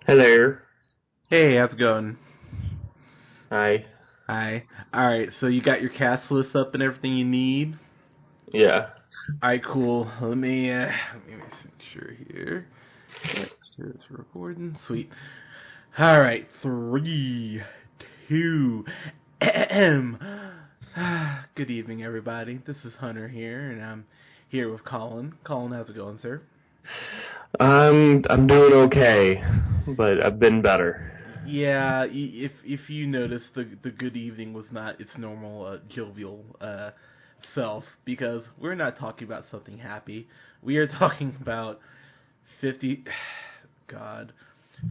Hello. Hey, how's it going? Hi. Hi. Alright, so you got your cast list up and everything you need? Yeah. Alright, cool. Let me make sure here. Yep, it's recording. Sweet. Alright, three, two, ahem. Good evening, everybody. This is Hunter here, and I'm here with Colin. Colin, how's it going, sir? I'm doing okay, but I've been better. Yeah, if you notice, the good evening was not its normal jovial self because we're not talking about something happy. We are talking about 50. God,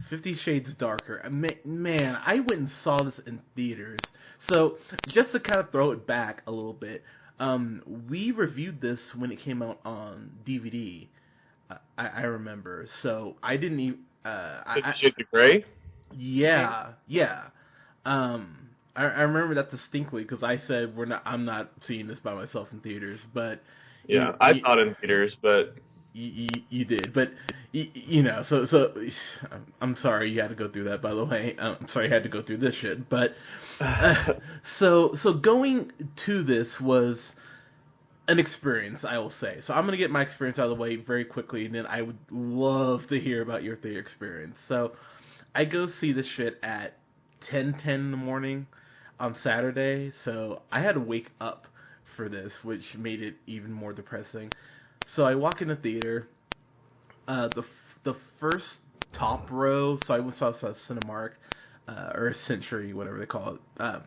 50 Shades Darker. Man, I went and saw this in theaters. So just to kind of throw it back a little bit, we reviewed this when it came out on DVD. I remember. So I didn't even. Fifty Shades of Grey? Yeah. I remember that distinctly because I said we're not. I'm not seeing this by myself in theaters, but you Yeah, I you saw it in theaters, but you did. But so I'm sorry you had to go through that. By the way, I'm sorry you had to go through this shit. But uh, so going to this was an experience, I will say. So I'm gonna get my experience out of the way very quickly, and then I would love to hear about your theater experience. So I go see this shit at 10:10 in the morning on Saturday, so I had to wake up for this, which made it even more depressing. So I walk in the theater. The first top row. So I went saw Cinemark or Century, whatever they call it.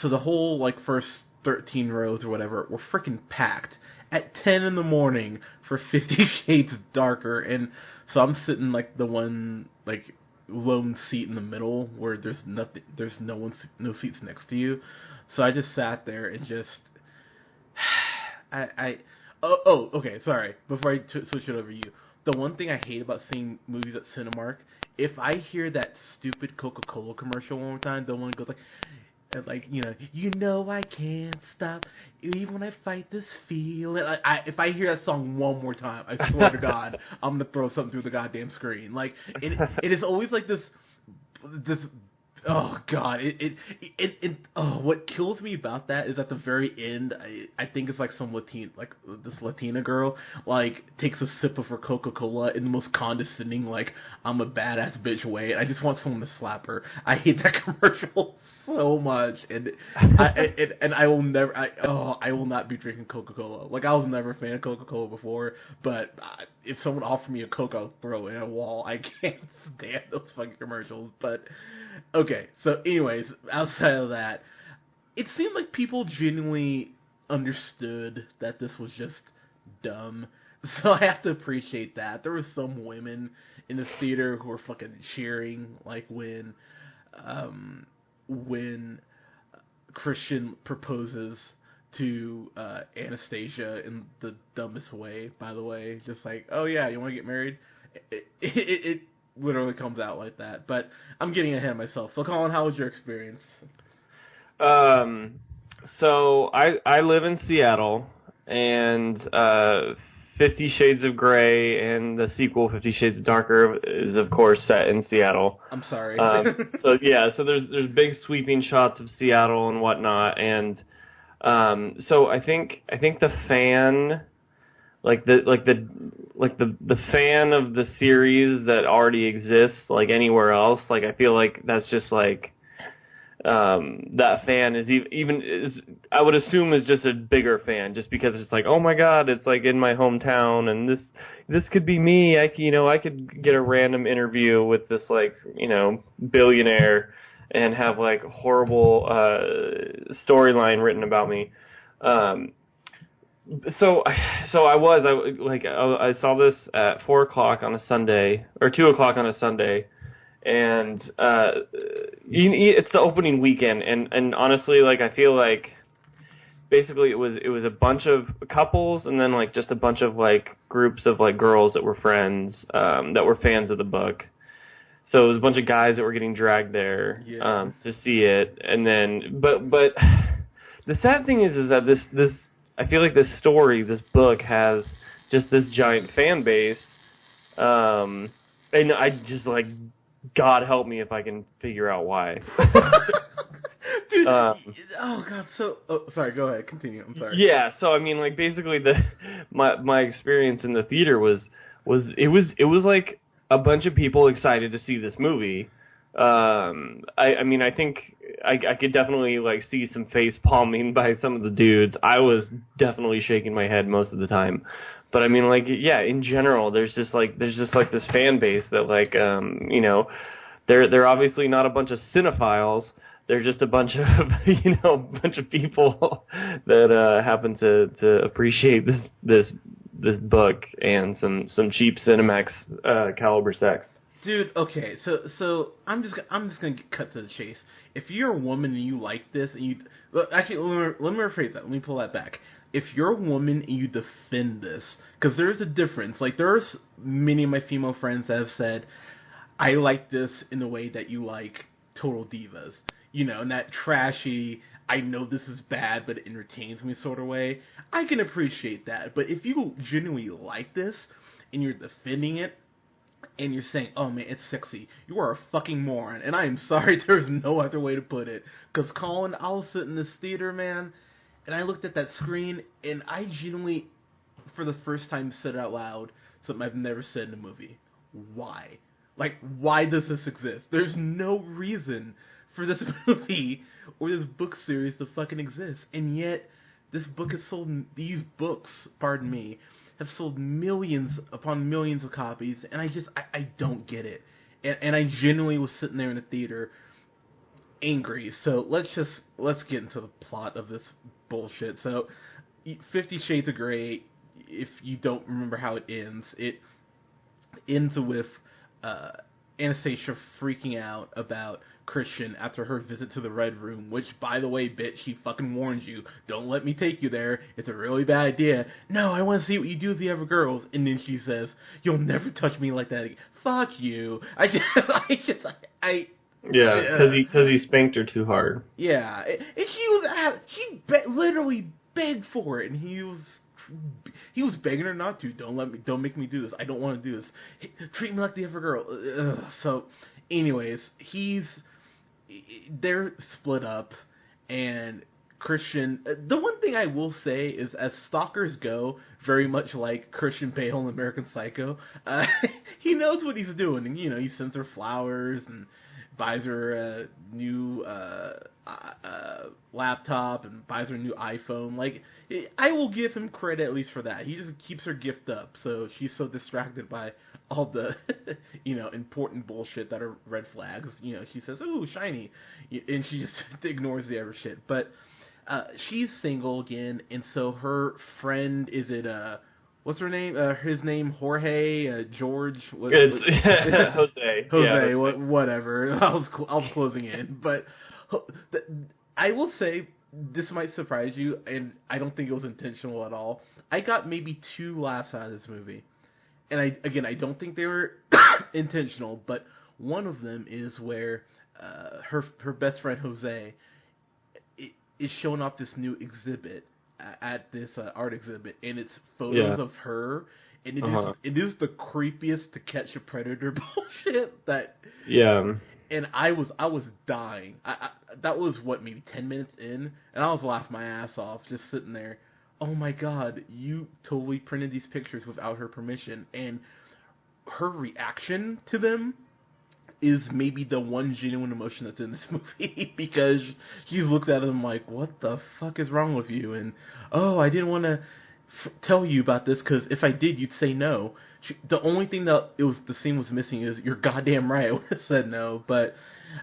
So the whole like first 13 rows or whatever were freaking packed at 10 in the morning for 50 Shades Darker, and so I'm sitting like the one like lone seat in the middle where there's no seats next to you. So I just sat there and just I okay, sorry. Before I switch it over to you, the one thing I hate about seeing movies at Cinemark, if I hear that stupid Coca-Cola commercial one more time, the one that goes like, I can't stop even when I fight this feeling. If I hear that song one more time, I swear to God, I'm gonna throw something through the goddamn screen. Like it is always like this. Oh God! What kills me about that is at the very end. I think it's like some this Latina girl, like takes a sip of her Coca Cola in the most condescending, like I'm a badass bitch way, and I just want someone to slap her. I hate that commercial so much, and I will never. I will not be drinking Coca Cola. Like I was never a fan of Coca Cola before, but if someone offered me a Coke, I'll throw it at a wall. I can't stand those fucking commercials, but. Okay, so anyways, outside of that, it seemed like people genuinely understood that this was just dumb. So I have to appreciate that. There were some women in the theater who were fucking cheering, like when Christian proposes to Anastasia in the dumbest way. By the way, just like, oh yeah, you want to get married? It literally comes out like that. But I'm getting ahead of myself. So, Colin, how was your experience? um, so I live in Seattle, and 50 Shades of Grey and the sequel 50 Shades of Darker is of course set in Seattle. I'm sorry. So yeah, so there's big sweeping shots of Seattle and whatnot, and so I think the fan like the fan of the series that already exists like anywhere else, like I feel like that's just like that fan is even is I would assume is just a bigger fan just because it's like, oh my god, it's like in my hometown, and this could be me. I could get a random interview with this like billionaire and have like horrible storyline written about me. um so, I saw this at 4 o'clock on a Sunday or 2 o'clock on a Sunday, and it's the opening weekend, and honestly, like I feel like basically it was a bunch of couples, and then like just a bunch of like groups of like girls that were friends, that were fans of the book. So it was a bunch of guys that were getting dragged there Yeah. to see it, and then but the sad thing is that this I feel like this book has just this giant fan base, and I just like God help me if I can figure out why. Dude, oh god, sorry, go ahead, continue, I'm sorry. Yeah, so I mean, like, basically my experience in the theater was like a bunch of people excited to see this movie. I mean, I think I could definitely, like, see some face palming by some of the dudes. I was definitely shaking my head most of the time. But I mean, like, yeah, in general, there's just like this fan base that, like, you know, they're obviously not a bunch of cinephiles. They're just a bunch of bunch of people that happen to appreciate this book and some cheap Cinemax caliber sex. Dude, okay, so I'm just gonna cut to the chase. If you're a woman and you like this, and actually let me rephrase that. Let me pull that back. If you're a woman and you defend this, because there's a difference. Like, there's many of my female friends that have said, I like this in the way that you like Total Divas. You know, in that trashy, I know this is bad, but it entertains me sort of way. I can appreciate that. But if you genuinely like this, and you're defending it, and you're saying, oh man, it's sexy, you are a fucking moron. And I am sorry, there's no other way to put it. Because Colin, I was sitting in this theater, man, and I looked at that screen, and I genuinely, for the first time, said out loud something I've never said in a movie. Why? Like, why does this exist? There's no reason for this movie or this book series to fucking exist. And yet, these books, pardon me, have sold millions upon millions of copies, and I don't get it. And I genuinely was sitting there in the theater angry. So let's get into the plot of this bullshit. So 50 Shades of Grey, if you don't remember how it ends with Anastasia freaking out about Christian after her visit to the Red Room, which, by the way, bitch, she fucking warned you, don't let me take you there, it's a really bad idea. No, I want to see what you do with the other girls. And then she says, you'll never touch me like that again. Fuck you. Yeah, because he spanked her too hard. Yeah, and she literally begged for it, and he was begging her not to. Don't make me do this. I don't want to do this. Treat me like the other girl. Ugh. So, anyways, they're split up, and Christian. The one thing I will say is, as stalkers go, very much like Christian Bale in American Psycho, he knows what he's doing, and he sends her flowers and buys her a new laptop and buys her a new iPhone. Like, I will give him credit at least for that. He just keeps her gift up, so she's so distracted by all the important bullshit that are red flags. She says, "Ooh, shiny," and she just ignores the other shit. But she's single again, and so her friend, what's her name? His name, Jorge, George. It's Jose. Jose, yeah, whatever. I was closing in, but I will say this might surprise you, and I don't think it was intentional at all. I got maybe 2 laughs out of this movie, and I don't think they were intentional. But one of them is where her best friend Jose is showing off this new exhibit at this art exhibit, and it's photos of her, and it is the creepiest To Catch a Predator bullshit that. Yeah. And I was dying. That was maybe 10 minutes in, and I was laughing my ass off, just sitting there. Oh my god, you totally printed these pictures without her permission, and her reaction to them is maybe the one genuine emotion that's in this movie, because she looks at him like, what the fuck is wrong with you? And, oh, I didn't want to tell you about this, because if I did, you'd say no. The only thing that the scene was missing is, you're goddamn right, I would have said no. But,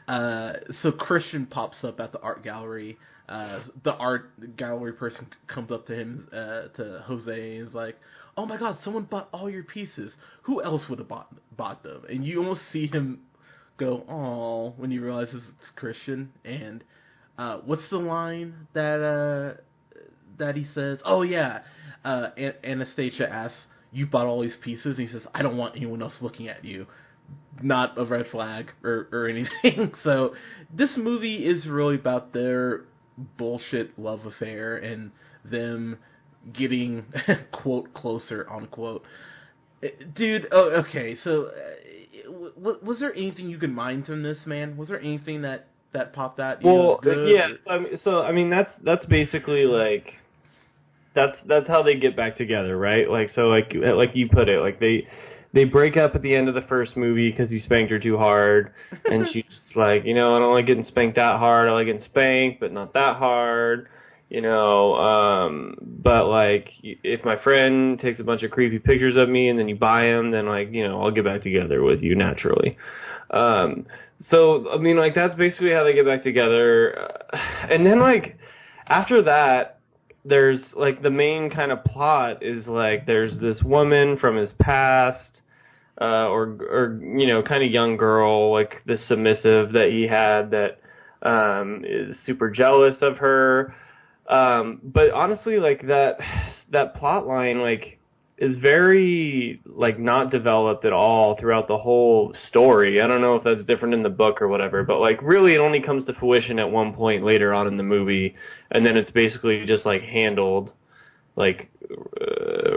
so Christian pops up at the art gallery. The art gallery person comes up to him, to Jose, and is like, oh my god, someone bought all your pieces. Who else would have bought them? And you almost see him go, "Aw," when he realizes it's Christian. And what's the line that he says? Oh yeah, Anastasia asks, "You bought all these pieces?" And he says, "I don't want anyone else looking at you." Not a red flag or anything. So this movie is really about their bullshit love affair and them getting quote closer unquote. Dude, okay, so was there anything you could mine from this, man? Was there anything that popped out? Well, Good? yeah. So I mean, that's basically like that's how they get back together, right? Like so, like you put it, like they break up at the end of the first movie because he spanked her too hard, and she's like, I don't like getting spanked that hard. I like getting spanked, but not that hard. But like, if my friend takes a bunch of creepy pictures of me and then you buy them, then like, I'll get back together with you naturally. So, I mean, like, that's basically how they get back together. And then, like, after that, there's, like, the main kind of plot is, like, there's this woman from his past, or kind of young girl, like, this submissive that he had that, is super jealous of her. But honestly, like, that plot line, like, is very, like, not developed at all throughout the whole story. I don't know if that's different in the book or whatever, but, like, really it only comes to fruition at one point later on in the movie, and then it's basically just, like, handled, like,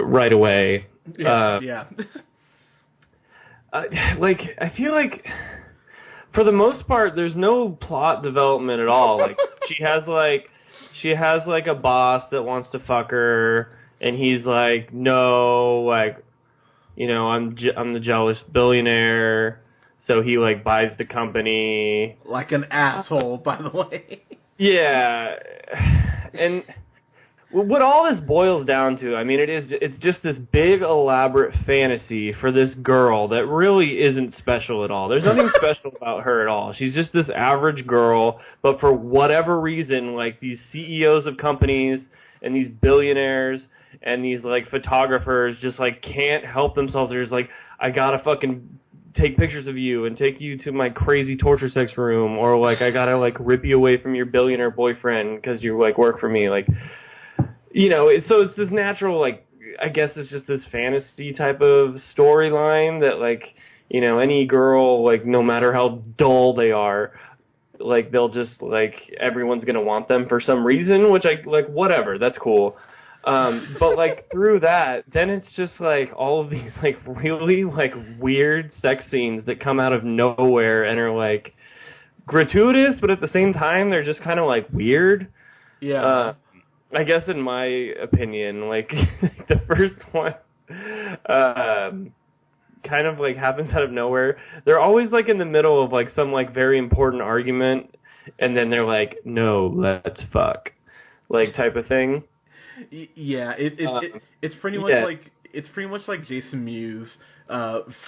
right away. Yeah. I feel like, for the most part, there's no plot development at all. Like, she has, like, a boss that wants to fuck her, and he's like, no, like, I'm the jealous billionaire, so he, like, buys the company. Like an asshole, by the way. Yeah, and what all this boils down to, I mean, it's just this big, elaborate fantasy for this girl that really isn't special at all. There's nothing special about her at all. She's just this average girl, but for whatever reason, like, these CEOs of companies and these billionaires and these, like, photographers just, like, can't help themselves. They're just like, I gotta fucking take pictures of you and take you to my crazy torture sex room, or, like, I gotta, like, rip you away from your billionaire boyfriend because you, like, work for me. Like, so it's this natural, like, I guess it's just this fantasy type of storyline that, like, any girl, like, no matter how dull they are, like, they'll just, like, everyone's gonna want them for some reason, which whatever, that's cool. But, like, through that, then it's just, like, all of these, like, really, like, weird sex scenes that come out of nowhere and are, like, gratuitous, but at the same time, they're just kind of, like, weird. Yeah. I guess in my opinion, like, the first one, kind of, like, happens out of nowhere. They're always, like, in the middle of, like, some, like, very important argument, and then they're like, no, let's fuck, like, type of thing. Yeah, it's pretty much like Jason Mewes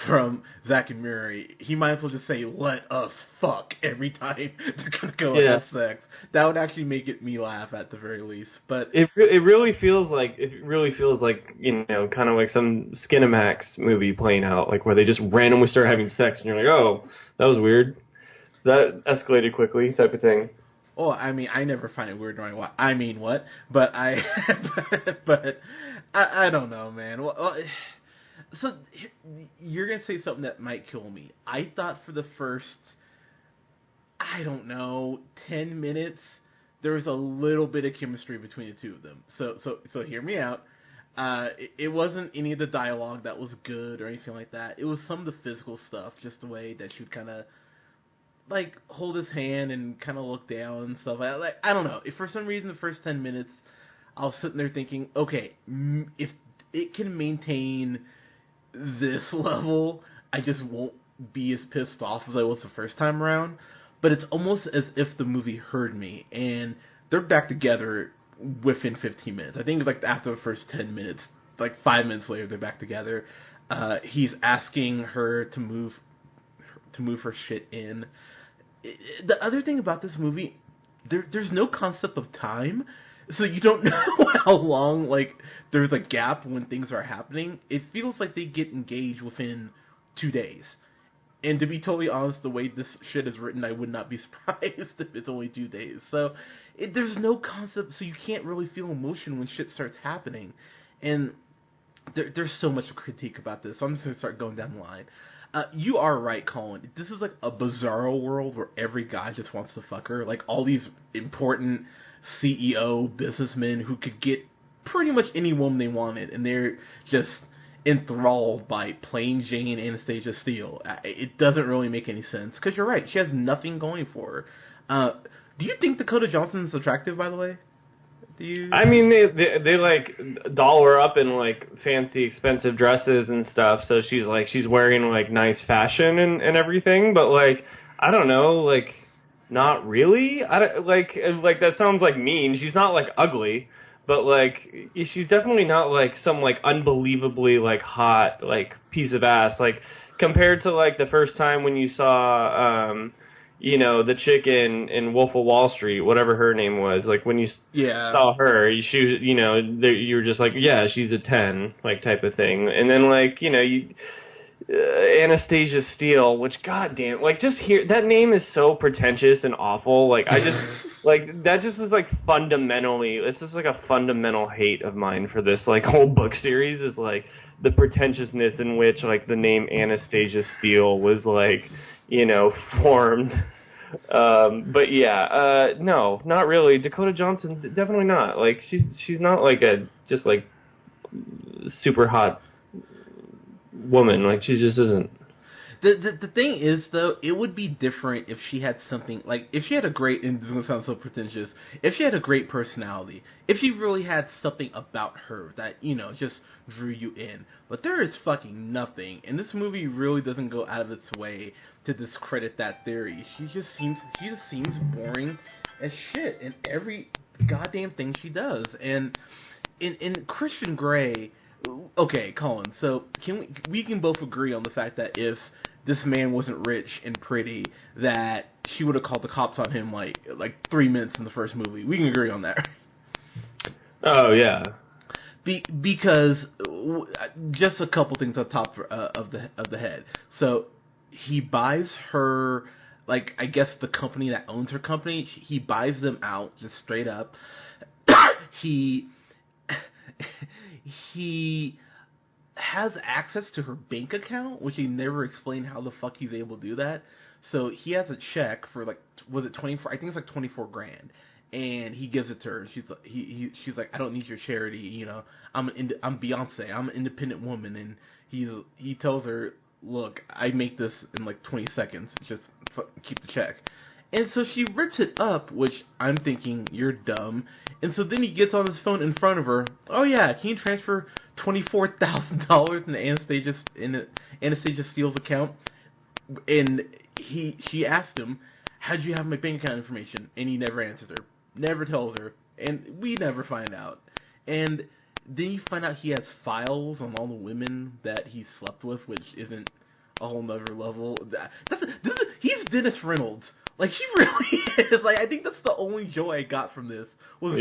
from Zack and Miri. He might as well just say "let us fuck" every time they're gonna go and have sex. That would actually make me laugh at the very least. But it really feels like kind of like some Skinamax movie playing out, like where they just randomly start having sex, and you're like, oh, that was weird. That escalated quickly, type of thing. Oh, I mean, I never find it weird knowing what I mean. What? But I don't know, man. Well, so you're gonna say something that might kill me. I thought for the first, I don't know, 10 minutes, there was a little bit of chemistry between the two of them. So hear me out. It wasn't any of the dialogue that was good or anything like that. It was some of the physical stuff, just the way that she would kind of, like, hold his hand and kind of look down and stuff. Like, I don't know. If for some reason the first 10 minutes, I was sitting there thinking, okay, if it can maintain this level, I just won't be as pissed off as I was the first time around. But it's almost as if the movie heard me, and they're back together within 15 minutes. I think, like, after the first 10 minutes, like 5 minutes later, they're back together. He's asking her to move her shit in. The other thing about this movie, there's no concept of time, so you don't know how long, like, there's a gap when things are happening. It feels like they get engaged within 2 days. And to be totally honest, the way this shit is written, I would not be surprised if it's only 2 days. So there's no concept, so you can't really feel emotion when shit starts happening. And there's so much to critique about this, so I'm just going to start going down the line. You are right, Colin. This is like a bizarro world where every guy just wants to fuck her. Like, all these important CEO businessmen who could get pretty much any woman they wanted, and they're just enthralled by plain Jane Anastasia Steele. It doesn't really make any sense, because you're right, she has nothing going for her. Do you think Dakota Johnson's attractive, by the way? Do you? I mean, they like doll her up in like fancy, expensive dresses and stuff. So she's wearing like nice fashion and everything. But like, I don't know, like, not really. I don't, like that sounds like mean. She's not like ugly, but like she's definitely not like some like unbelievably like hot like piece of ass. Like compared to like the first time when you saw the chick in Wolf of Wall Street, whatever her name was, like when you saw her, you were just like, yeah, she's a 10, like type of thing. And then like, Anastasia Steele, which goddamn, like just hear that name is so pretentious and awful. Like I just like that just is like fundamentally, it's just like a fundamental hate of mine for this like whole book series is like the pretentiousness in which like the name Anastasia Steele was like, formed. But yeah, no, not really. Dakota Johnson, definitely not. Like she's not like a just like super hot woman. Like she just isn't. The thing is, though, it would be different if she had something, like, if she had a great, and this is going to sound so pretentious, if she had a great personality, if she really had something about her that, just drew you in. But there is fucking nothing, and this movie really doesn't go out of its way to discredit that theory. She just seems boring as shit in every goddamn thing she does. And in Christian Grey, okay, Colin, so we can both agree on the fact that if this man wasn't rich and pretty, that she would have called the cops on him like 3 minutes in the first movie. We can agree on that. Oh yeah. Because just a couple things on top of the head. So he buys her, like, I guess the company that owns her company. He buys them out just straight up. He has access to her bank account, which he never explained how the fuck he's able to do that. So he has a check for like, was it 24? I think it's like 24 grand, and he gives it to her. She's like, I don't need your charity, I'm Beyonce, I'm an independent woman, and he tells her, look, I make this in like 20 seconds, just keep the check. And so she rips it up, which I'm thinking, you're dumb. And so then he gets on his phone in front of her. Oh yeah, can you transfer $24,000 into Anastasia Steele's account? And she asked him, how'd you have my bank account information? And he never answers her, never tells her, and we never find out. And then you find out he has files on all the women that he slept with, which isn't a whole nother level. He's Dennis Reynolds. Like, she really is. Like, I think that's the only joy I got from this. Was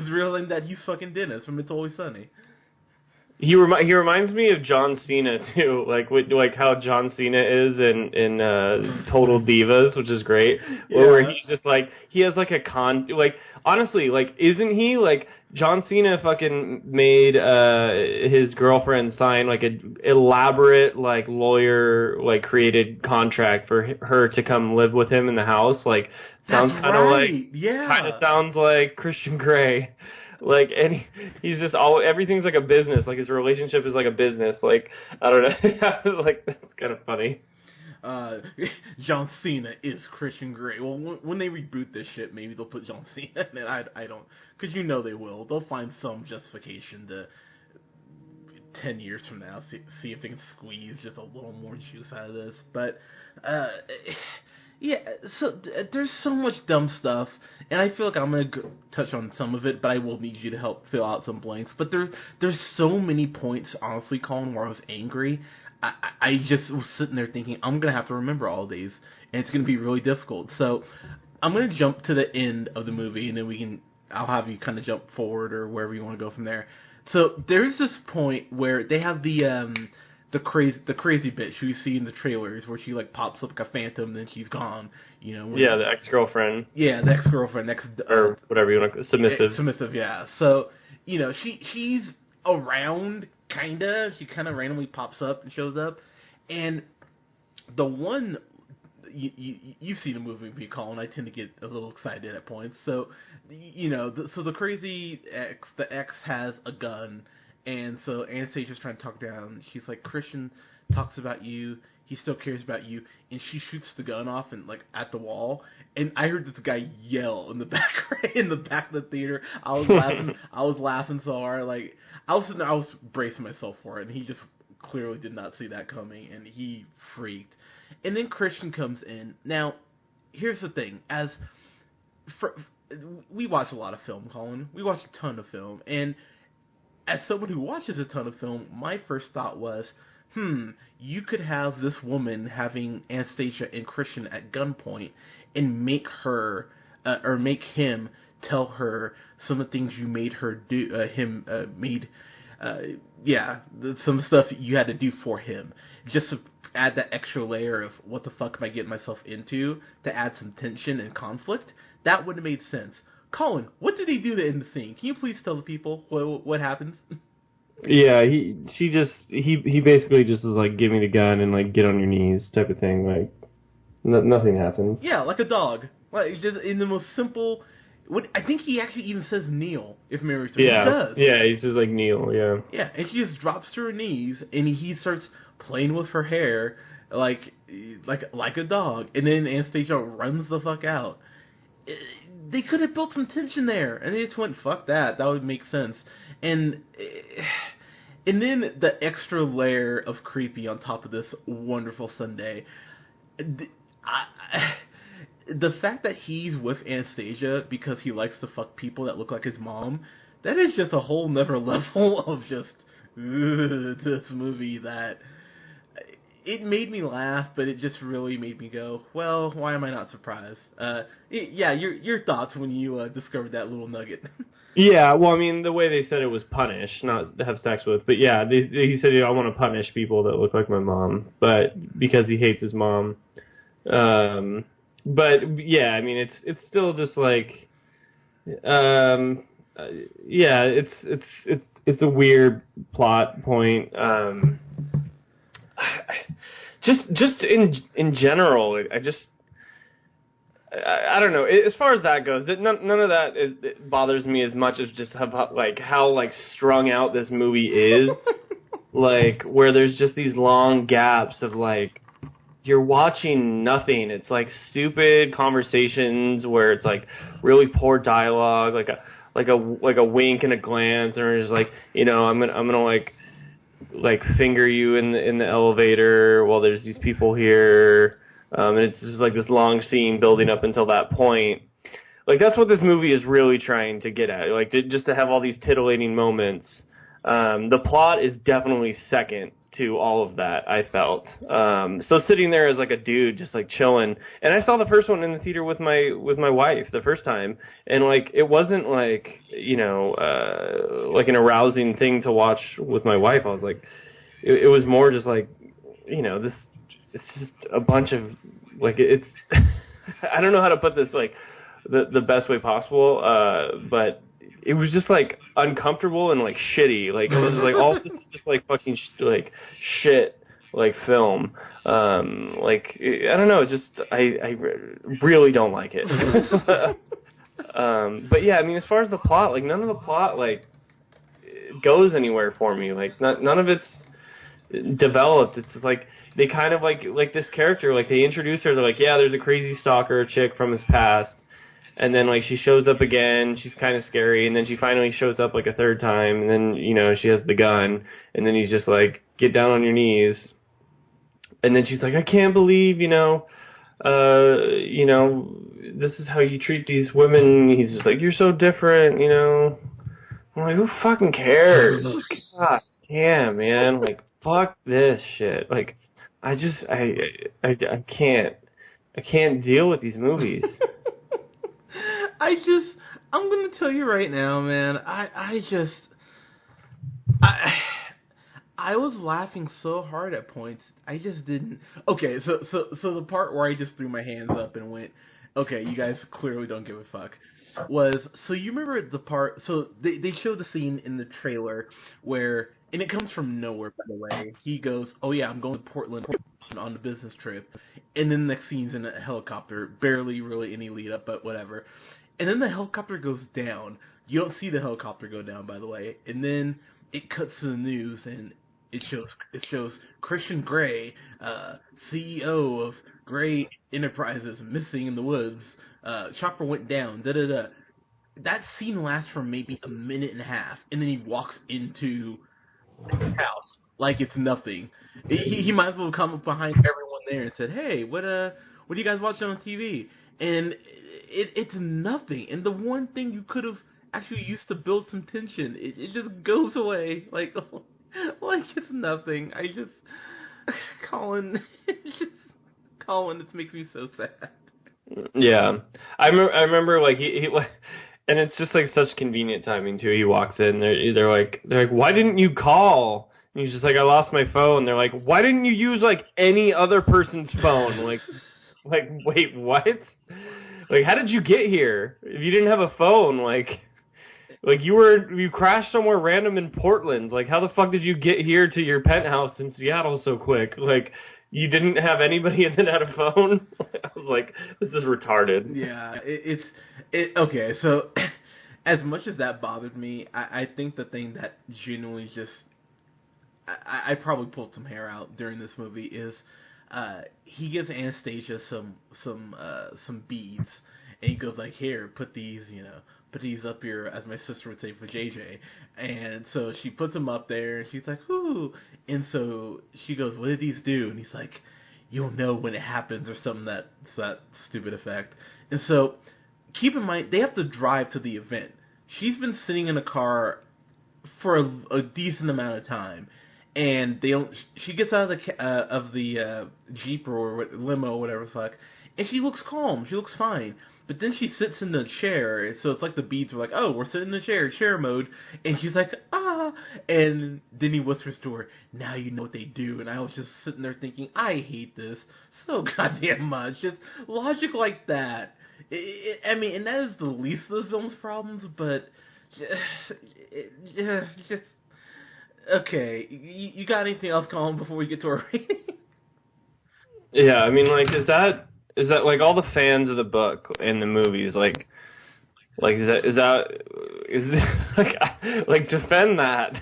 realizing that he's fucking Dennis from It's Always Sunny. He reminds me of John Cena too, like how John Cena is in Total Divas, which is great. Yeah. Where he's just like, he has like honestly, like, isn't he like, John Cena fucking made his girlfriend sign like an elaborate like lawyer like created contract for her to come live with him in the house. Like, sounds kind of sounds like Christian Grey. Like, and he's just everything's like a business. Like, his relationship is like a business. Like, I don't know. Like, that's kind of funny. John Cena is Christian Grey. Well, when they reboot this shit, maybe they'll put John Cena in it. I don't, because they will. They'll find some justification to 10 years from now see if they can squeeze just a little more juice out of this. But yeah, so there's so much dumb stuff, and I feel like I'm gonna touch on some of it, but I will need you to help fill out some blanks. But there's so many points, honestly, Colin, where I was angry. I just was sitting there thinking, I'm going to have to remember all these, and it's going to be really difficult. So I'm going to jump to the end of the movie, and then I'll have you kind of jump forward or wherever you want to go from there. So there's this point where they have the crazy bitch who you see in the trailers, where she like pops up like a phantom, then she's gone. The ex-girlfriend. Yeah, the ex-girlfriend, or whatever you want to submissive. Submissive, yeah. So she's around. She kind of randomly pops up and shows up, and the one you've seen a movie with me, Colin. I tend to get a little excited at points. So so the crazy ex, the ex has a gun, And so Anastasia's trying to talk down. She's like, Christian talks about you. He still cares about you. And she shoots the gun off and like at the wall. And I heard this guy yell in the back, in the back of the theater. I was laughing. I was laughing so hard. Like I was bracing myself for it, and he just clearly did not see that coming, and he freaked. And then Christian comes in. Now, here's the thing: we watch a lot of film, Colin. We watch a ton of film, and as someone who watches a ton of film, my first thought was, you could have this woman having Anastasia and Christian at gunpoint and make her, or make him tell her some of the things you made her do, some stuff you had to do for him. Just to add that extra layer of what the fuck am I getting myself into, to add some tension and conflict. That would have made sense. Colin, what did he do to end the scene? Can you please tell the people what happens? Yeah, he basically just was like, give me the gun and like get on your knees type of thing. Like nothing happens. Yeah, like a dog. Like just in the most simple. I think he actually even says kneel, if memory serves. Yeah, he does. Yeah, he says like kneel. Yeah. Yeah, and she just drops to her knees, and he starts playing with her hair like a dog, and then Anastasia runs the fuck out. They could have built some tension there, and they just went, fuck that. That would make sense. And then the extra layer of creepy on top of this wonderful Sunday. The fact that he's with Anastasia because he likes to fuck people that look like his mom, that is just a whole nother level of just this movie that it made me laugh, but it just really made me go, well, why am I not surprised? Your thoughts when you discovered that little nugget. Yeah, well, I mean, the way they said it was punish, not have sex with, but yeah, he said, I want to punish people that look like my mom, but because he hates his mom. But yeah, I mean, it's still just like, it's a weird plot point. Just in general, I don't know. As far as that goes, none of that it bothers me as much as just how strung out this movie is. Like, where there's just these long gaps of like, you're watching nothing. It's like stupid conversations where it's like really poor dialogue, like a wink and a glance, or just like, I'm gonna like finger you in the elevator while there's these people here, and it's just like this long scene building up until that point. Like, that's what this movie is really trying to get at, like just to have all these titillating moments. The plot is definitely second to all of that, I felt. So sitting there as like a dude just like chilling, and I saw the first one in the theater with my wife the first time, and like it wasn't like like an arousing thing to watch with my wife. I was like, it was more just like, this, it's just a bunch of like, it's I don't know how to put this like the best way possible, but it was just like uncomfortable and like shitty. Like it was like all just like fucking like shit like film. Like I don't know. Just I really don't like it. But yeah, I mean, as far as the plot, like none of the plot like goes anywhere for me. Like none of it's developed. It's like they kind of like this character. Like they introduce her. They're like, yeah, there's a crazy stalker chick from his past. And then, like, she shows up again, she's kind of scary, and then she finally shows up, like, a third time, and then, she has the gun, and then he's just like, get down on your knees. And then she's like, I can't believe, this is how you treat these women. He's just like, you're so different, I'm like, who fucking cares? God damn, man. Like, fuck this shit. Like, I can't deal with these movies. I'm going to tell you right now, man, I was laughing so hard at points, I just didn't. Okay, so the part where I just threw my hands up and went, okay, you guys clearly don't give a fuck, was, so you remember the part, so they showed the scene in the trailer where, and it comes from nowhere, by the way, he goes, oh yeah, I'm going to Portland on the business trip, and then the next scene's in a helicopter, barely really any lead up, but whatever. And then the helicopter goes down. You don't see the helicopter go down, by the way. And then it cuts to the news, and it shows Christian Grey, CEO of Grey Enterprises, missing in the woods. Chopper went down. Da da da. That scene lasts for maybe a minute and a half, and then he walks into his house like it's nothing. He might as well come up behind everyone there and said, "Hey, what are you guys watching on TV?" And it's nothing. And the one thing you could have actually used to build some tension, it just goes away like it's nothing. Colin, Colin, this makes me so sad. Yeah, I remember like he and it's just like such convenient timing too. He walks in, they're like, why didn't you call? And he's just like, I lost my phone. They're like, why didn't you use like any other person's phone? Like wait, what? Like, how did you get here if you didn't have a phone? Like you crashed somewhere random in Portland. Like, how the fuck did you get here to your penthouse in Seattle so quick? Like, you didn't have anybody and then had a phone? I was like, this is retarded. Yeah, okay, so as much as that bothered me, I think the thing that genuinely just, I probably pulled some hair out during this movie is, he gives Anastasia some beads, and he goes like, here, put these up here, as my sister would say, for JJ. And so she puts them up there, and she's like, whoo. And so she goes, what did these do? And he's like, you'll know when it happens, or something that stupid effect. And so keep in mind, they have to drive to the event. She's been sitting in a car for a decent amount of time, and they don't. She gets out of the Jeep or limo, whatever the fuck, and she looks calm. She looks fine. But then she sits in the chair, so it's like the beats are like, oh, we're sitting in the chair mode, and she's like, ah, and then he whispers to her, now you know what they do, and I was just sitting there thinking, I hate this so goddamn much, just logic like that. I mean, and that is the least of the film's problems, but just okay, you got anything else, Colin, before we get to our rating? Yeah, I mean, like, is that like all the fans of the book and the movies, like is like defend that,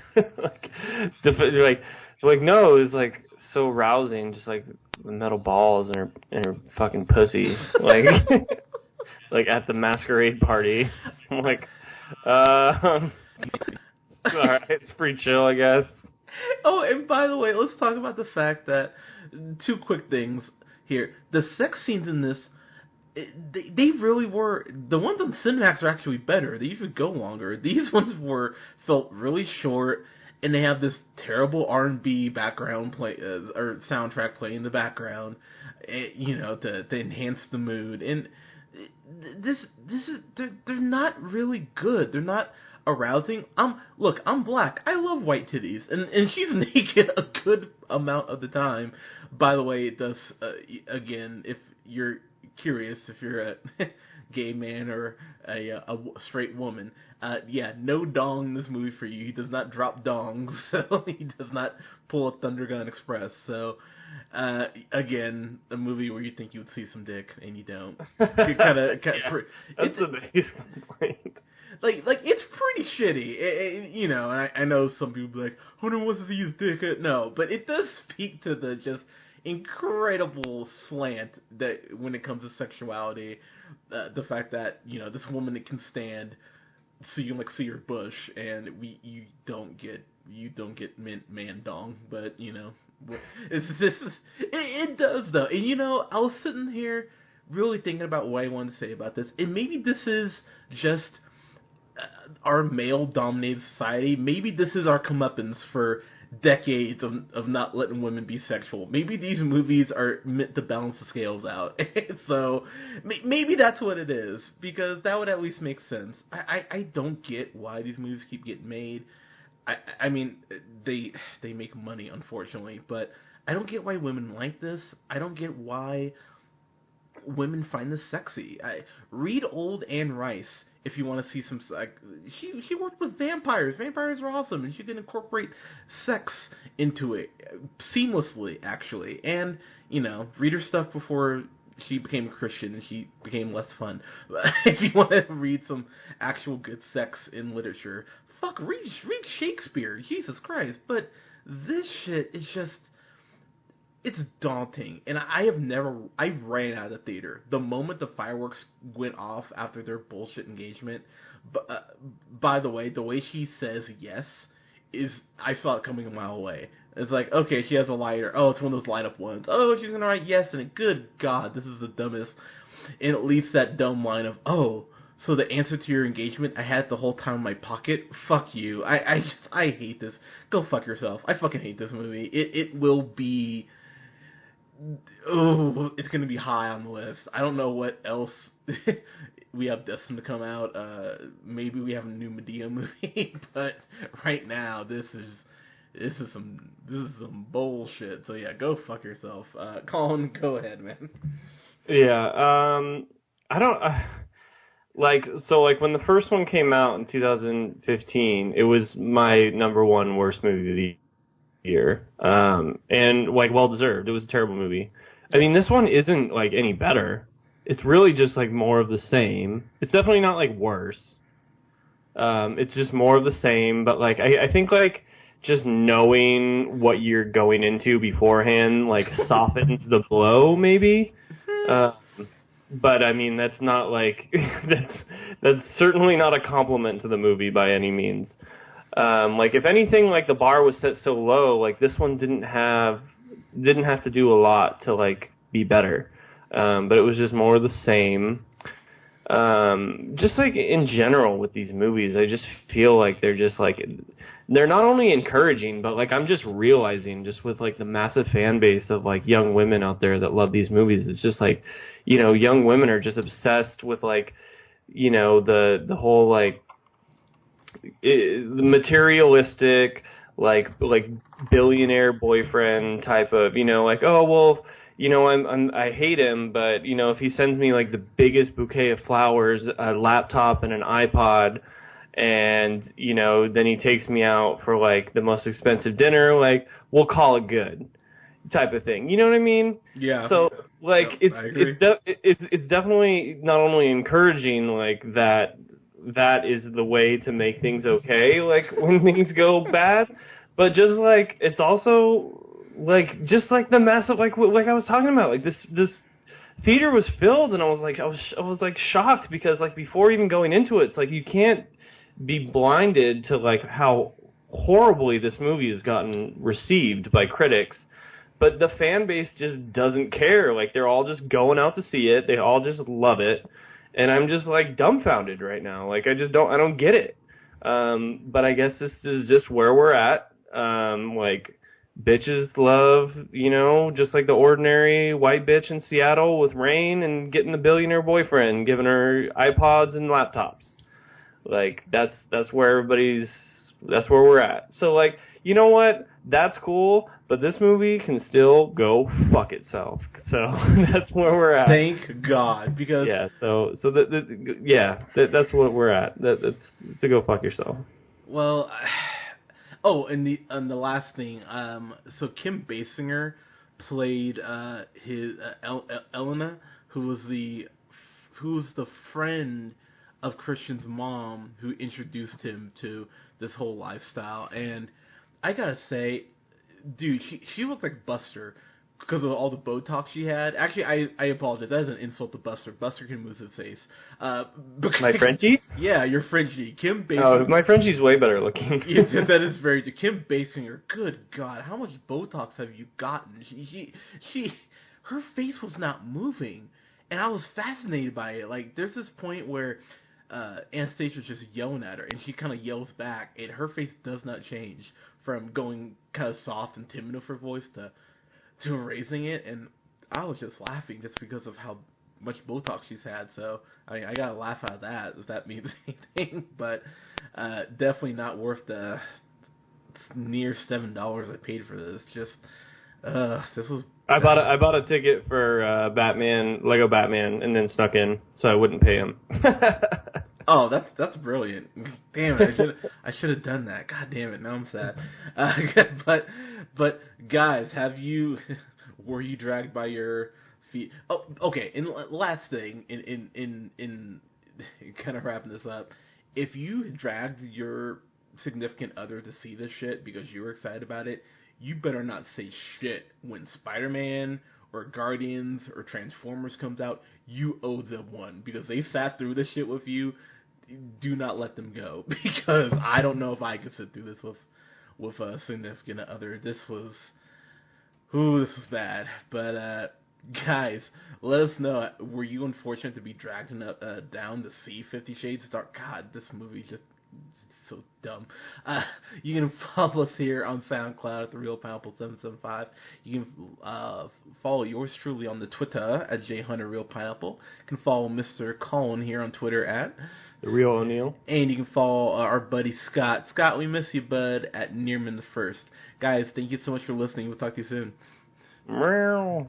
like no, it's like so rousing, just like the metal balls and her fucking pussy, like like at the masquerade party. I'm like, all right, it's pretty chill, I guess. Oh, and by the way, let's talk about the fact that, two quick things here. The sex scenes in this, they really were, the ones on Cinemax are actually better. They usually go longer. These ones felt really short, and they have this terrible R&B background play, or soundtrack playing in the background, to enhance the mood. And they're not really good. They're not arousing. I'm black. I love white titties, and she's naked a good amount of the time. By the way, it does, again, if you're curious, if you're a gay man or a straight woman, no dong in this movie for you. He does not drop dongs, so he does not pull a Thunder Gun Express. So, again, a movie where you think you would see some dick and you don't. You That's a base complaint. Like it's pretty shitty, and I know some people be like, Hunter wants to see his dick. No, but it does speak to the just incredible slant that when it comes to sexuality, the fact that this woman that can stand, so you can see her bush, and you don't get man dong, but it does though, and I was sitting here really thinking about what I wanted to say about this, and maybe this is just our male-dominated society. Maybe this is our comeuppance for decades of not letting women be sexual. Maybe these movies are meant to balance the scales out. So maybe that's what it is, because that would at least make sense. I don't get why these movies keep getting made. I mean, they make money, unfortunately, but I don't get why women like this. I don't get why women find this sexy. Read old Anne Rice if you want to see some. She worked with vampires. Vampires are awesome, and she can incorporate sex into it seamlessly, actually. And read her stuff before she became a Christian and she became less fun. If you want to read some actual good sex in literature, fuck, read Shakespeare, Jesus Christ. But this shit is just, it's daunting, and I ran out of the theater the moment the fireworks went off after their bullshit engagement. By the way she says yes I saw it coming a mile away. It's like, okay, she has a lighter. Oh, it's one of those light up ones. Oh, she's gonna write yes in it. Good God, this is the dumbest. And it leaves that dumb line of, oh, so the answer to your engagement I had the whole time in my pocket. Fuck you. I hate this. Go fuck yourself. I fucking hate this movie. It will be. Oh, it's gonna be high on the list. I don't know what else we have destined to come out. Maybe we have a new Medea movie, but right now this is some bullshit. So yeah, go fuck yourself. Colin, go ahead, man. Yeah. I don't. Like when the first one came out in 2015, it was my number one worst movie of the year, and like well deserved. It was a terrible movie. I mean, this one isn't like any better. It's really just like more of the same. It's definitely not like worse. It's just more of the same. But like I think like just knowing what you're going into beforehand like softens the blow maybe. But I mean that's not like that's certainly not a compliment to the movie by any means. Like if anything, like the bar was set so low, like this one didn't have to do a lot to like be better. But it was just more of the same. Just like in general with these movies, I just feel like they're not only encouraging, but like I'm just realizing just with like the massive fan base of like young women out there that love these movies, it's just like, you know, young women are just obsessed with like, you know, the whole like the materialistic like billionaire boyfriend type of, you know, like, oh well, you know, I hate him, but you know, if he sends me like the biggest bouquet of flowers, a laptop and an iPod, and you know, then he takes me out for like the most expensive dinner, like we'll call it good, type of thing. You know what I mean? Yeah. So like yep, it's definitely not only encouraging like that is the way to make things okay, like when things go bad, but just like it's also like just like the massive like I was talking about, like this theater was filled, and I was like shocked because like before even going into it, it's like you can't be blinded to like how horribly this movie has gotten received by critics, but the fan base just doesn't care. Like they're all just going out to see it, they all just love it. And I'm just like dumbfounded right now. Like I don't get it. But I guess this is just where we're at. Like bitches love, you know, just like the ordinary white bitch in Seattle with rain and getting the billionaire boyfriend, giving her iPods and laptops. Like that's where that's where we're at. So like, you know what? That's cool, but this movie can still go fuck itself. So that's where we're at. Thank God, because yeah. So that's what we're at. That's to go fuck yourself. Well, and the last thing, so Kim Basinger played his Elena, who's the friend of Christian's mom who introduced him to this whole lifestyle. And I gotta say, dude, she looked like Buster because of all the Botox she had. Actually, I apologize. That is an insult to Buster. Buster can move his face. My Frenchie? Yeah, your Frenchie. Kim Basinger. Oh, my Frenchie's way better looking. Yeah, that is very true. Kim Basinger. Good God, how much Botox have you gotten? Her face was not moving, and I was fascinated by it. Like, there's this point where Anastasia's just yelling at her, and she kind of yells back, and her face does not change from going kind of soft and timid of her voice to raising it, and I was just laughing just because of how much Botox she's had. So I mean, I gotta laugh at that if that means anything. But definitely not worth the near $7 I paid for this. Just this was. I bought a ticket for Lego Batman, and then snuck in so I wouldn't pay him. Oh, that's brilliant. Damn it, I should have done that. God damn it, now I'm sad. But guys, were you dragged by your feet? Oh, okay. And last thing, in kind of wrapping this up, if you dragged your significant other to see this shit because you were excited about it, you better not say shit when Spider-Man or Guardians or Transformers comes out. You owe them one because they sat through this shit with you. Do not let them go because I don't know if I could sit through this with a significant other. This was bad. But guys, let us know. Were you unfortunate to be dragged down to see 50 Shades of Dark? God, this movie's just so dumb. You can follow us here on SoundCloud at The Real Pineapple 775. You can follow yours truly on the Twitter at JHunterRealPineapple. You can follow Mr. Colin here on Twitter at The Real O'Neill. And you can follow our buddy Scott. Scott, we miss you, bud, at Nearman the First. Guys, thank you so much for listening. We'll talk to you soon. Meow.